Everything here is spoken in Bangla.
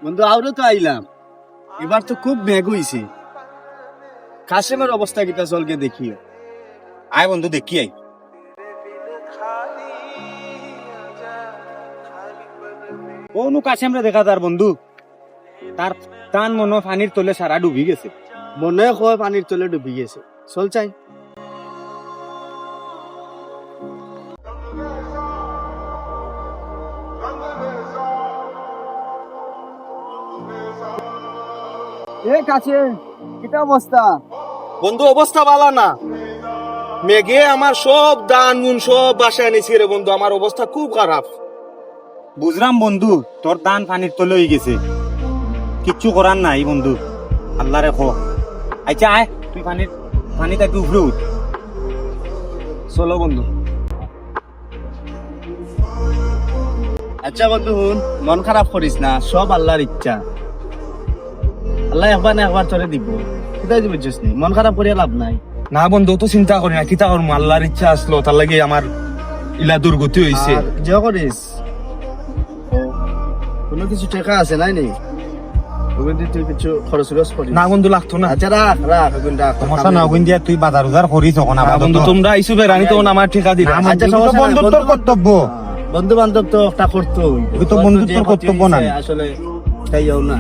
বন্ধু আরো তো আইলাম, এবার তো খুব মেঘ হইছে। কাশেমের অবস্থা কিটা চলকে দেখি। আয় বন্ধু দেখি আই। কোন কাশেমরে দেখা তার বন্ধু, তার টান মনো পানির তলে সারা ডুবি গেছে। মনে হয় পানির তলে ডুবি গেছে। চল চাই। এ কাছে কিটা অবস্থা? বন্ধু অবস্থা ভালো না, মেঘে আমার সব দান মুন সব বাসায় এনেছি রে বন্ধু, আমার অবস্থা খুব খারাপ। বুঝলাম বন্ধু, তোর দান পানির তলে হয়ে গেছে, কিচ্ছু করার নাই বন্ধু, আল্লাহ রেখো। আচ্ছা আয়, তুই পানিটা একটু উপরে উঠ। চলো বন্ধু। আচ্ছা বন্ধু শুন, মন খারাপ করিস না, সব আল্লাহর ইচ্ছা। আল্লাহ একবার না একবার তোরে দিব, কোথায় দিব বুঝছিস নি? মন খারাপ করিয়া লাভ নাই। না বন্ধু তো চিন্তা করি না, কিতা করবো, আল্লাহর ইচ্ছা আসলো, তার লাগে আমার ইলা দুর্গতি হয়েছে। আর যে করিস কোনো কিছু টাকা আছে নাই নি? ওগুলো তুই কিছু খরচ করিস না বন্ধু লাগতো না। আচ্ছা রাখ রাখ ওগুলো রাখ। সমস্যা না, ওগুন দিয়া তুই বাজার উজার করিস তখন। বন্ধু তোমরা ইসুফে রানী তখন আমার ঠিকা দিলা। আচ্ছা সমস্যা নাই, বন্ধুত্বর কর্তব্য, বন্ধু বান্ধব তো একটা করতো, ওই তো বন্ধুত্বর কর্তব্য না আসলে তাইও না।